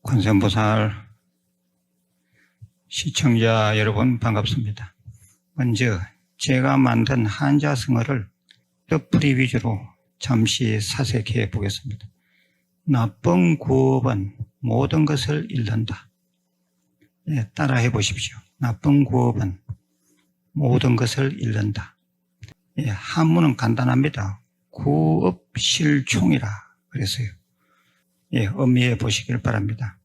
관세음보살 시청자 여러분 반갑습니다. 먼저 제가 만든 한자성어를 뜻풀이 위주로 잠시 사색해 보겠습니다. 나쁜 구업은 모든 것을 잃는다. 따라해 보십시오. 나쁜 구업은 모든 것을 잃는다. 한문은 간단합니다. 구업실총이라 그랬어요. 음미해 보시길 바랍니다.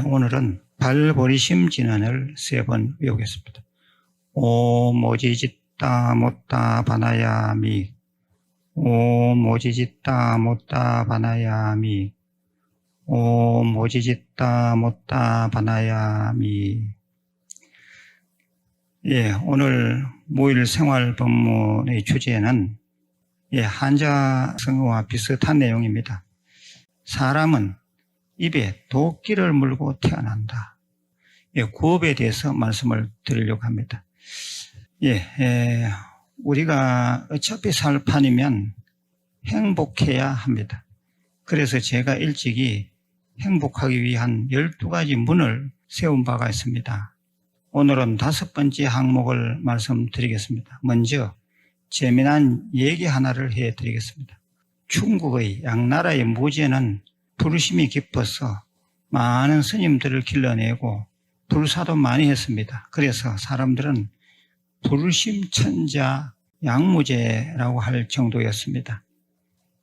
오늘은 발보리심 진언을 3번 외우겠습니다. 오모지짓다 못다 바나야미, 오모지짓다 못다 바나야미, 오모지짓다 못다 바나야미. 오늘 모일 생활 법문의 주제는 한자성어와 비슷한 내용입니다. 사람은 입에 도끼를 물고 태어난다. 구업에 대해서 말씀을 드리려고 합니다. 우리가 어차피 살 판이면 행복해야 합니다. 그래서 제가 일찍이 행복하기 위한 12가지 문을 세운 바가 있습니다. 오늘은 5번째 항목을 말씀드리겠습니다. 먼저 재미난 얘기 하나를 해드리겠습니다. 중국의 양나라의 무제는 부르심이 깊어서 많은 스님들을 길러내고 불사도 많이 했습니다. 그래서 사람들은 부르심 천자 양무제라고 할 정도였습니다.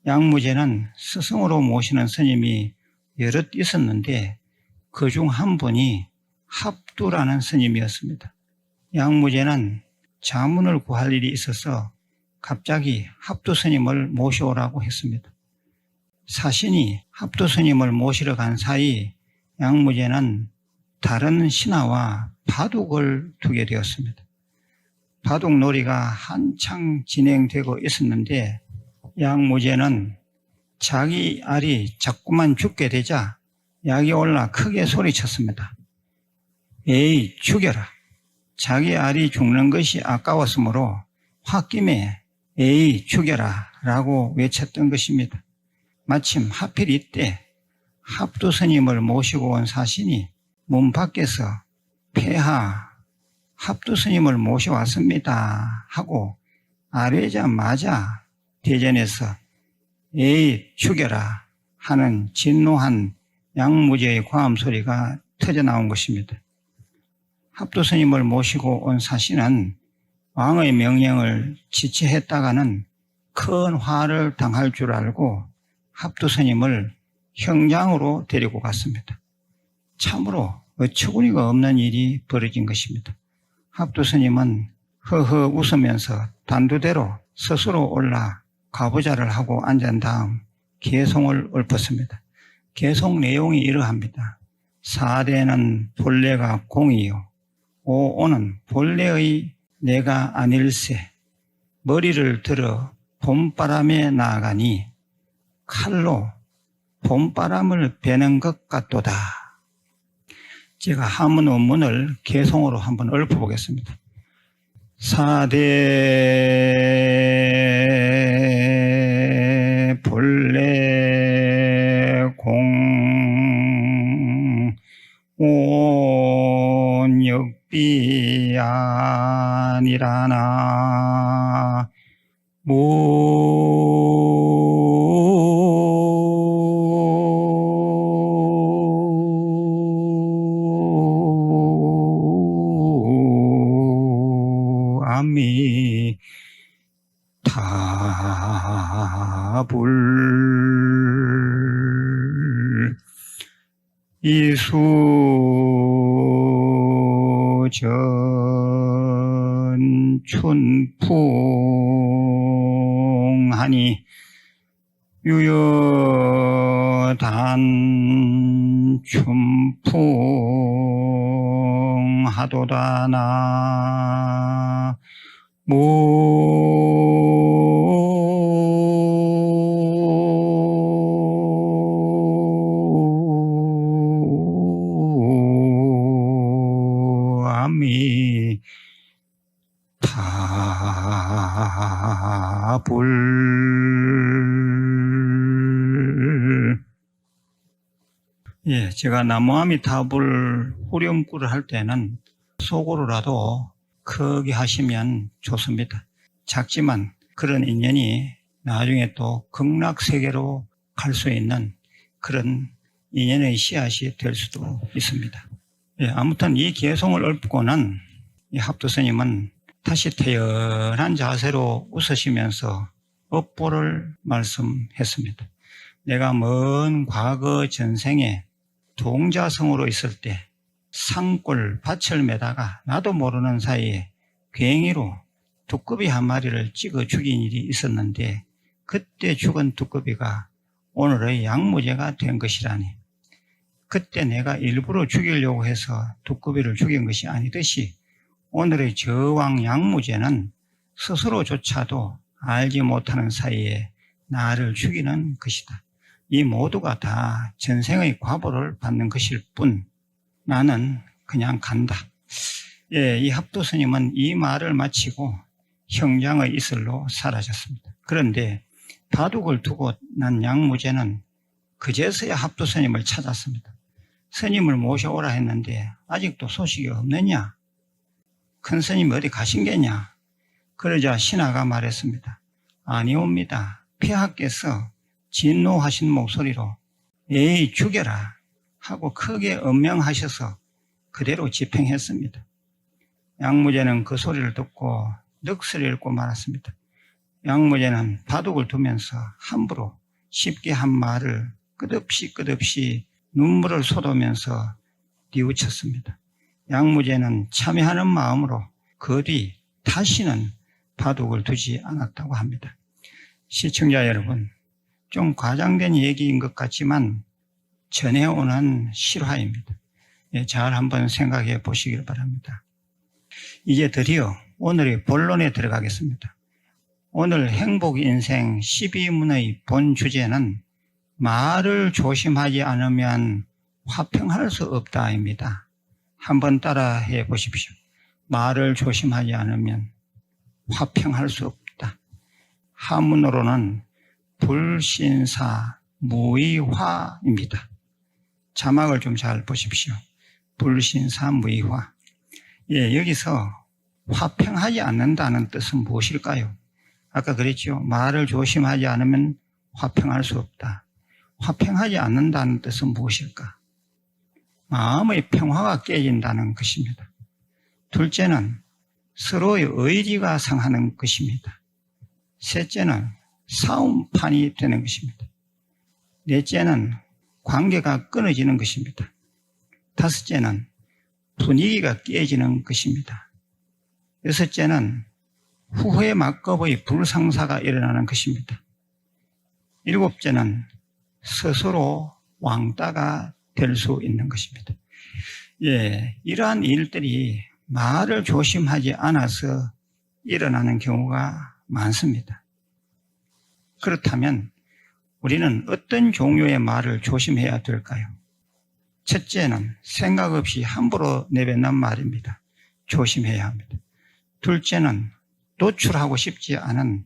양무제는 스승으로 모시는 스님이 여럿 있었는데 그중 한 분이 합두라는 스님이었습니다. 양무제는 자문을 구할 일이 있어서 갑자기 합두 스님을 모셔오라고 했습니다. 사신이 합두 스님을 모시러 간 사이 양무제는 다른 신하와 바둑을 두게 되었습니다. 바둑놀이가 한창 진행되고 있었는데 양무제는 자기 알이 자꾸만 죽게 되자 약이 올라 크게 소리쳤습니다. 에이, 죽여라. 자기 알이 죽는 것이 아까웠으므로 홧김에 에이, 죽여라 라고 외쳤던 것입니다. 마침 하필 이때 합두 스님을 모시고 온 사신이 문 밖에서 폐하 합두 스님을 모셔왔습니다 하고 아뢰자마자 대전에서 에이 죽여라 하는 진노한 양무제의 과음 소리가 터져나온 것입니다. 합두 스님을 모시고 온 사신은 왕의 명령을 지체했다가는 큰 화를 당할 줄 알고 합두 스님을 형장으로 데리고 갔습니다. 참으로 어처구니가 없는 일이 벌어진 것입니다. 합두 스님은 허허 웃으면서 단두대로 스스로 올라 가부좌를 하고 앉은 다음 개송을 읊었습니다. 개송 내용이 이러합니다. 사대는 본래가 공이요 오는 본래의 내가 아닐세. 머리를 들어 봄바람에 나아가니 칼로 봄바람을 베는 것 같도다. 제가 한문 원문을 개송으로 한번 읊어보겠습니다. 사대 본래 공 온역비 아니라나 아미 타불 이수전 춘풍하니 유여단 춘풍하도다나 아미 타불. 예, 제가 나무아미타불 후렴구를 할 때는 속으로라도 크게 하시면 좋습니다. 작지만 그런 인연이 나중에 또 극락세계로 갈 수 있는 그런 인연의 씨앗이 될 수도 있습니다. 예, 아무튼 이 개송을 읊고는 이 합두스님은 다시 태연한 자세로 웃으시면서 업보를 말씀했습니다. 내가 먼 과거 전생에 동자성으로 있을 때 산골 밭을 매다가 나도 모르는 사이에 괭이로 두꺼비 한 마리를 찍어 죽인 일이 있었는데 그때 죽은 두꺼비가 오늘의 양무제가 된 것이라니, 그때 내가 일부러 죽이려고 해서 두꺼비를 죽인 것이 아니듯이 오늘의 저왕 양무제는 스스로조차도 알지 못하는 사이에 나를 죽이는 것이다. 이 모두가 다 전생의 과보를 받는 것일 뿐 나는 그냥 간다. 예, 이 합두스님은 이 말을 마치고 형장의 이슬로 사라졌습니다. 그런데 바둑을 두고 난 양무제는 그제서야 합두스님을 찾았습니다. 스님을 모셔오라 했는데 아직도 소식이 없느냐? 큰 스님 어디 가신 게냐? 그러자 신하가 말했습니다. 아니옵니다. 폐하께서 진노하신 목소리로 에이 죽여라 하고 크게 엄명하셔서 그대로 집행했습니다. 양무제는 그 소리를 듣고 넋을 잃고 말았습니다. 양무제는 바둑을 두면서 함부로 쉽게 한 말을 끝없이 눈물을 쏟으면서 뉘우쳤습니다. 양무제는 참여하는 마음으로 그 뒤 다시는 바둑을 두지 않았다고 합니다. 시청자 여러분, 좀 과장된 얘기인 것 같지만 전해오는 실화입니다. 예, 잘 한번 생각해 보시길 바랍니다. 이제 드디어 오늘의 본론에 들어가겠습니다. 오늘 행복인생 12문의 본 주제는 말을 조심하지 않으면 화평할 수 없다입니다. 한번 따라해 보십시오. 말을 조심하지 않으면 화평할 수 없다. 한문으로는 불신사 무의화입니다. 자막을 좀 잘 보십시오. 불신사 무의화. 예, 여기서 화평하지 않는다는 뜻은 무엇일까요? 아까 그랬죠. 말을 조심하지 않으면 화평할 수 없다. 화평하지 않는다는 뜻은 무엇일까? 마음의 평화가 깨진다는 것입니다. 둘째는 서로의 의리가 상하는 것입니다. 셋째는 싸움판이 되는 것입니다. 넷째는 관계가 끊어지는 것입니다. 다섯째는 분위기가 깨지는 것입니다. 여섯째는 후회 막급의 불상사가 일어나는 것입니다. 일곱째는 스스로 왕따가 될 수 있는 것입니다. 예, 이러한 일들이 말을 조심하지 않아서 일어나는 경우가 많습니다. 그렇다면 우리는 어떤 종류의 말을 조심해야 될까요? 첫째는 생각 없이 함부로 내뱉는 말입니다. 조심해야 합니다. 둘째는 노출하고 싶지 않은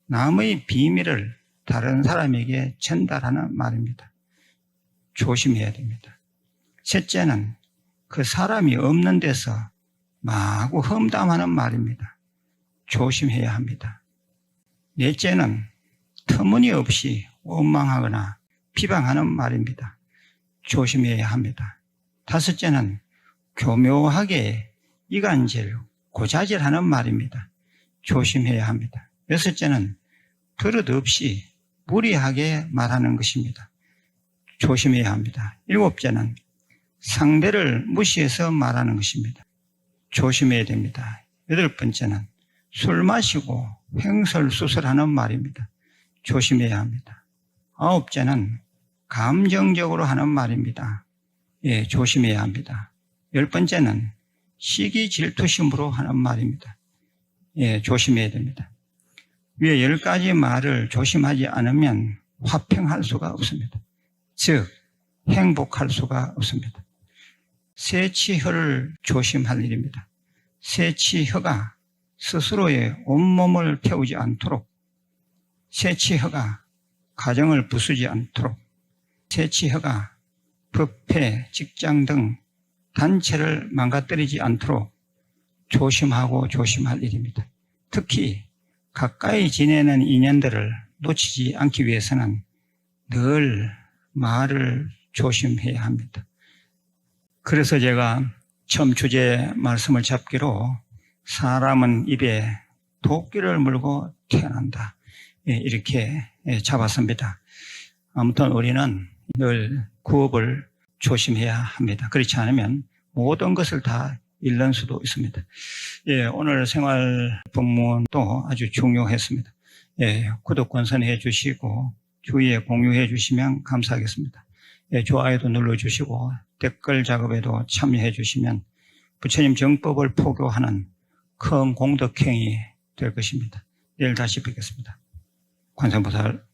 남의 비밀을 다른 사람에게 전달하는 말입니다. 조심해야 됩니다. 셋째는 그 사람이 없는 데서 마구 험담하는 말입니다. 조심해야 합니다. 넷째는 터무니없이 원망하거나 비방하는 말입니다. 조심해야 합니다. 다섯째는 교묘하게 이간질, 고자질하는 말입니다. 조심해야 합니다. 여섯째는 버릇없이 무리하게 말하는 것입니다. 조심해야 합니다. 일곱째는 상대를 무시해서 말하는 것입니다. 조심해야 됩니다. 여덟 번째는 술 마시고 횡설수설하는 말입니다. 조심해야 합니다. 아홉째는 감정적으로 하는 말입니다. 예, 조심해야 합니다. 열 번째는 시기 질투심으로 하는 말입니다. 예, 조심해야 됩니다. 위에 10가지 말을 조심하지 않으면 화평할 수가 없습니다. 즉 행복할 수가 없습니다. 세치혀를 조심할 일입니다. 세치혀가 스스로의 온몸을 태우지 않도록, 세치혀가 가정을 부수지 않도록, 세치혀가 법회, 직장 등 단체를 망가뜨리지 않도록 조심하고 조심할 일입니다. 특히 가까이 지내는 인연들을 놓치지 않기 위해서는 늘 말을 조심해야 합니다. 그래서 제가 처음 주제 말씀을 잡기로 사람은 입에 도끼를 물고 태어난다, 이렇게 잡았습니다. 아무튼 우리는 늘 구업을 조심해야 합니다. 그렇지 않으면 모든 것을 다 잃는 수도 있습니다. 오늘 생활 본문도 아주 중요했습니다. 구독 권선해 주시고 주위에 공유해 주시면 감사하겠습니다. 좋아요도 눌러주시고 댓글 작업에도 참여해 주시면 부처님 정법을 포교하는 큰 공덕행위 될 것입니다. 내일 다시 뵙겠습니다. 관세음보살